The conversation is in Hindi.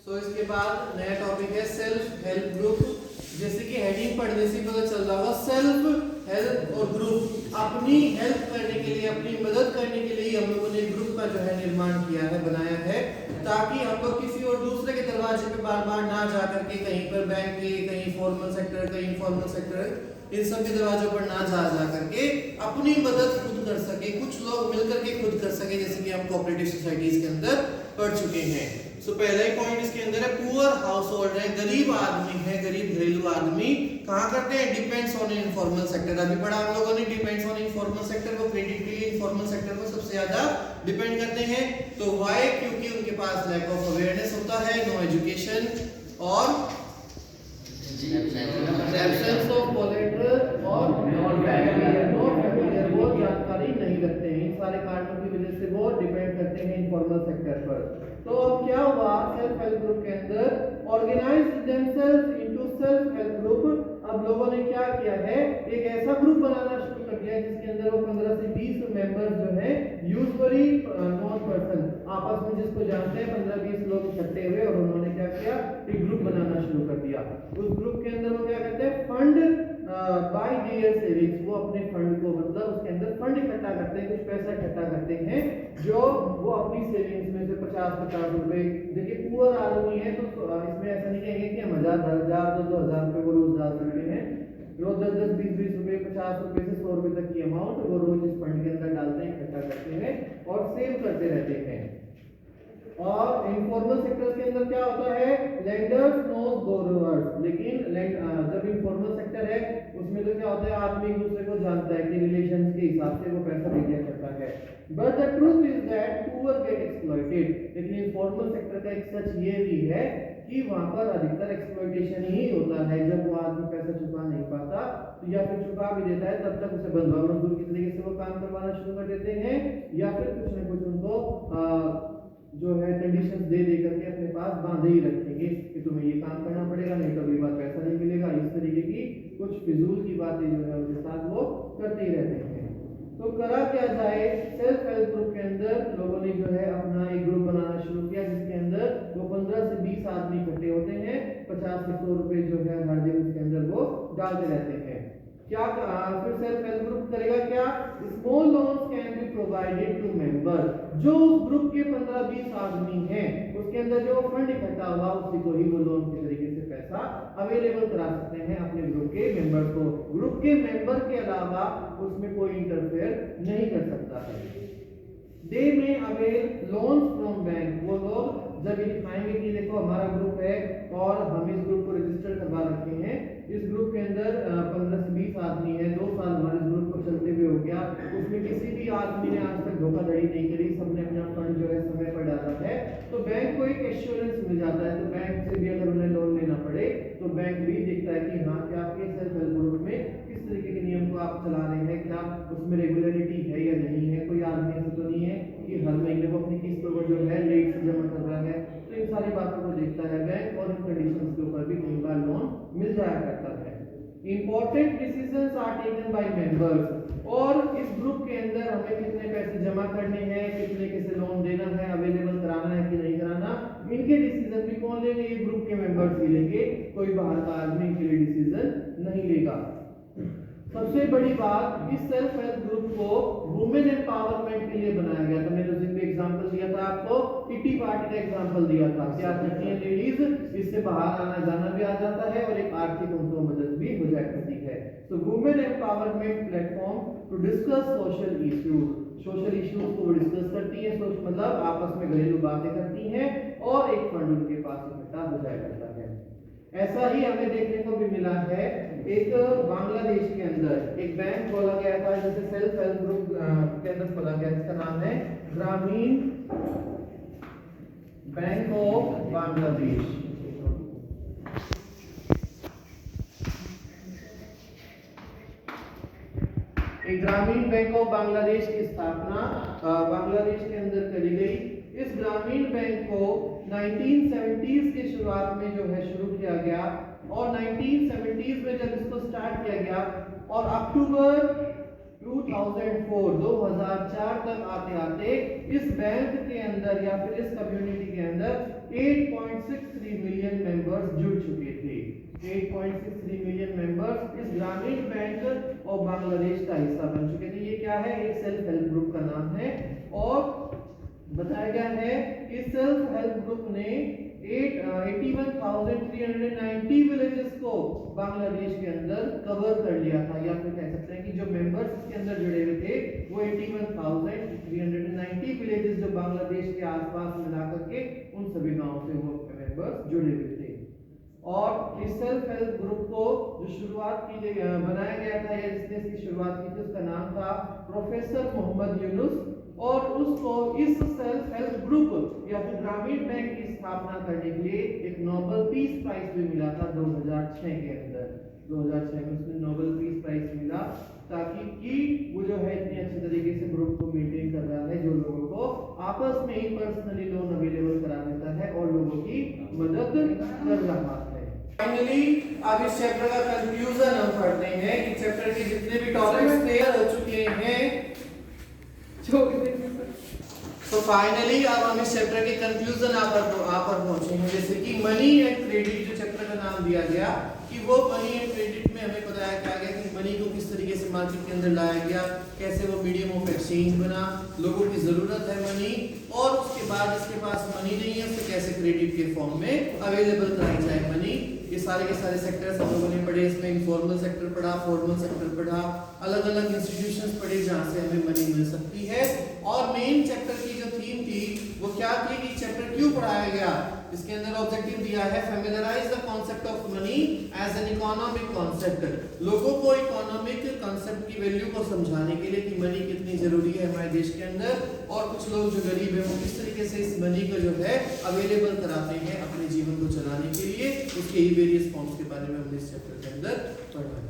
सो इसके बाद नया टॉपिक है सेल्फ हेल्प ग्रुप। जैसे कि हेडिंग पढ़ने से पता चल रहा होगा, सेल्फ हेल्प और ग्रुप अपनी हेल्प करने के लिए, अपनी मदद करने के लिए हम लोगों ने ग्रुप का जो है निर्माण किया है, बनाया है, ताकि हम लोग किसी और दूसरे के दरवाजे पे बार बार ना जा करके, कहीं पर बैंक के, कहीं फॉर्मल सेक्टर, कहीं इनफॉर्मल सेक्टर, इन सब के दरवाजों पर ना जा करके अपनी मदद खुद कर सके, कुछ लोग मिलकर के खुद कर सके, जैसे कि हम कोऑपरेटिव सोसाइटीज के अंदर पढ़ चुके हैं। सो पहला ही पॉइंट इसके अंदर है पुअर हाउस होल्ड है, गरीब आदमी है, गरीब घरेलू आदमी कहाँ करते हैं, डिपेंड्स ऑन इनफॉर्मल सेक्टर। अभी पढ़ा हम लोगों ने डिपेंड्स ऑन इनफॉर्मल सेक्टर को, क्रेडिट के लिए इनफॉर्मल सेक्टर को सबसे ज्यादा डिपेंड करते हैं। तो व्हाई? क्योंकि उनके पास लैक ऑफ अवेयरनेस होता है, नो एजुकेशन और एब्सेंस ऑफ कोलैटरल और नॉट फैमिलियर, वो जानकारी नहीं रखते हैं। इन सारे कारणों की वजह से वो डिपेंड करते हैं इनफॉर्मल सेक्टर पर। तो अब क्या हुआ, सेल्फ हेल्प ग्रुप के अंदर organise themselves into self help group. अब लोगों ने क्या किया है, एक ऐसा ग्रुप बनाना शुरू कर दिया जिसके अंदर वो 15 से 20 मेंबर्स जो है, यूजुअली नॉन पर्सन, आपस में जिसको जानते हैं, 15-20 लोग इकट्ठे हुए और उन्होंने क्या किया, एक ग्रुप बनाना शुरू कर दिया। उस ग्रुप के अंदर वो क्या करते हैं, फंड बाय देयर सेविंग्स, वो अपने फंड को, मतलब उसके अंदर फंड इकट्ठा करते हैं, कुछ पैसा इकट्ठा करते हैं जो वो अपनी सेविंग्स में से 50-50 रुपए, देखिए पुअर आदमी है तो इसमें ऐसा नहीं कहेंगे कि हम 1000 तो 2000 रुपए वो रोज डाल सकते हैं, रोज 10-10, 20-20 रुपए, 50 रुपए से 100 रुपए तक की अमाउंट वो रोज इस फंड के अंदर डालते हैं, इकट्ठा करते हैं और सेव करते रहते हैं। और इनफॉर्मल सेक्टर के अंदर क्या होता है, लेंडर्स नोस बोरोवर्स, लेकिन जब इनफॉर्मल सेक्टर है उसमें तो क्या होता है, आदमी एक दूसरे को जानता है कि रिलेशंस के हिसाब से वो पैसा दे दिया करता है। But the truth is that poor get exploited, लेकिन इनफॉर्मल सेक्टर का एक सच ये भी है कि वहां पर अधिकतर एक्सप्लॉइटेशन ही होता है। जब वो आदमी पैसा चुका नहीं पाता तो या फिर चुका भी देता है तब तक उसे बंधुआ मजदूर की तरीके से वो काम करवाना शुरू कर देते हैं, या फिर कुछ न कुछ उनको जो है कंडीशंस दे करके अपने पास बांधे ही रखेंगे कि तुम्हें ये काम करना पड़ेगा, नहीं तो अगली बार पैसा नहीं मिलेगा। इस तरीके की कुछ फिजूल की बातें जो है उनके साथ वो करते ही रहते हैं। तो करा क्या जाए, सेल्फ हेल्प ग्रुप के अंदर लोगों ने जो है अपना एक ग्रुप बनाना शुरू किया जिसके अंदर वो 15 से 20 आदमी इकट्ठे होते हैं, 50 से 100 रुपए जो है हर दिन उसके अंदर वो डालते रहते हैं। क्या फिर सेल्फ हेल्प ग्रुप करेगा क्या, small loans can be provided to member. जो उस ग्रुप के 15-20 आदमी हैं उसके अंदर जो फंड इकट्ठा हुआ उसी को ही वो लोन के तरीके से पैसा अवेलेबल करा सकते हैं अपने ग्रुप के मेंबर को। ग्रुप के मेंबर के अलावा उसमें कोई इंटरफेयर नहीं कर सकता है। दे में अवेल लोन्स फ्रॉम बैंक, वो लोग जब ये दिखाएंगे कि देखो हमारा ग्रुप है और हम इस ग्रुप को रजिस्टर करवा रखे हैं, इस ग्रुप के अंदर 15 से 20 आदमी है, 2 साल हमारे ग्रुप को चलते हुए हो गया, उसमें किसी भी आदमी ने आज तक धोखाधड़ी नहीं करी, सबने अपना फंड जो है समय पर डाला है, तो बैंक को एक एश्योरेंस मिल जाता है। तो बैंक से भी अगर उन्हें लोन लेना पड़े तो बैंक भी देखता है कि हाँ क्या आपके सेल्फ हेल्प ग्रुप में किस तरीके के नियम को आप चला रहे हैं, क्या उसमें रेगुलरिटी है या नहीं है, कोई आदमी ऐसा तो नहीं है कि हर महीने वो अपनी किस्त को जो है लेट से जमा कर रहा है। तो इन सारी बातों को देखता है बैंक और इन कंडीशंस के ऊपर भी कई बार लोन मिल जाया करता है। Important decisions are taken by members, और इस ग्रुप के अंदर हमें कितने पैसे जमा करने हैं, कितने कैसे लोन देना है, अवेलेबल कराना है कि नहीं कराना, इनके डिसीजन भी कौन लेंगे, ये ग्रुप के मेंबर्स ही लेंगे, कोई बाहर का आदमी इनके लिए डिसीजन नहीं लेगा। सबसे बड़ी बात, इस सेल्फ हेल्प ग्रुप को वुमेन एम्पावरमेंट के लिए बनाया गया था। मैंने उस दिन भी एग्जांपल दिया था आपको, किटी पार्टी का एग्जांपल दिया था। क्या करती है लेडीज, इससे बाहर आना जाना भी आ जाता है और एक आर्थिक उनको मदद भी हो जाया करती है। तो women empowerment platform to discuss social issues, social issues को डिस्कस करती है, मतलब आपस में घरेलू बातें करती हैं और एक फंड उनके पास इकट्ठा हो जाया करता है। ऐसा ही हमें देखने को भी मिला है, एक बांग्लादेश के अंदर एक बैंक खोला गया था जिसे सेल्फ हेल्प ग्रुप के अंदर खोला गया, जिसका नाम है ग्रामीण बैंक ऑफ बांग्लादेश। एक ग्रामीण बैंक ऑफ बांग्लादेश की स्थापना बांग्लादेश के अंदर करी गई। इस ग्रामीण बैंक को 1970s के शुरुआत में जो है शुरू किया गया और 1970s में जब इसको स्टार्ट किया गया और अक्टूबर 2004 तक आते आते इस बैंक के अंदर या फिर इस कम्युनिटी के अंदर 8.63 मिलियन मेंबर्स जुड़ चुके थे। 8.63 मिलियन मेंबर्स इस ग्रामीण बैंक और बांग्लादेश का हिस्सा बन चुके थे। ये क्या है? एक सेल्फ हेल्प ग्रुप का नाम है और बताया गया है कि सेल्फ हेल्प ग्रुप ने 81,390 विलेजेस को बांग्लादेश के अंदर कवर कर लिया था, या फिर कह सकते हैं कि जो मेंबर्स इसके अंदर जुड़े हुए थे वो 81,390 विलेजेस जो बांग्लादेश के आसपास मिला करके उन सभी गांवों से वो मेंबर्स जुड़े हुए थे। और इस सेल्फ हेल्प ग्रुप को जो शुरुआत की गई बनाया गया था या जिसने इसकी शुरुआत की थी उसका नाम था प्रोफेसर मोहम्मद यूनुस, और उसको इस सेल्फ हेल्प ग्रुप या फिर ग्रामीण बैंक की स्थापना करने के लिए एक नोबेल पीस प्राइज भी मिला था 2006 के अंदर। 2006 में उसने नोबेल पीस प्राइज मिला ताकि कि वो जो है इतने अच्छे तरीके से ग्रुप को मेंटेन कर रहा है, जो लोगों को आपस में ही पर्सनली लोन अवेलेबल करा देता है और लोगों की मदद कर रहा है। फाइनली अब इस चैप्टर का कंक्लूजन हम पढ़ते हैं कि चैप्टर के जितने भी टॉपिक्स क्लियर हो चुके हैं। तो फाइनली अब हम इस चैप्टर के कंक्लूजन पर पहुंचे हैं, जैसे कि मनी एंड क्रेडिट जो चैप्टर का नाम दिया गया कि वो मनी एंड क्रेडिट में हमें बताया गया कि मनी को किस तरीके से मार्केट के अंदर लाया गया, कैसे वो मीडियम ऑफ एक्सचेंज बना, लोगों की जरूरत है मनी, और उसके बाद जिसके पास मनी नहीं है उसे कैसे क्रेडिट के फॉर्म में अवेलेबल कराई जाए मनी। ये सारे के सारे सेक्टर्स हम लोगों ने पढ़े, इसमें इनफॉर्मल सेक्टर पढ़ा, फॉर्मल सेक्टर पढ़ा, अलग अलग इंस्टीट्यूशंस पढ़े जहां से हमें मनी मिल सकती है। और मेन चैप्टर की जो थीम थी वो क्या थी कि चैप्टर क्यों पढ़ाया गया, इसके अंदर ऑब्जेक्टिव दिया है familiarise the concept of money as an economic concept, लोगों को इकोनॉमिक कांसेप्ट की वैल्यू को समझाने के लिए कि मनी कितनी जरूरी है हमारे देश के अंदर, और कुछ लोग जो गरीब हैं वो किस तरीके से इस मनी को जो है अवेलेबल कराते हैं अपने जीवन को चलाने के लिए, उसके ही वेरियस फॉर्म्स के बारे में हमने इस चैप्टर के अंदर पढ़ा है।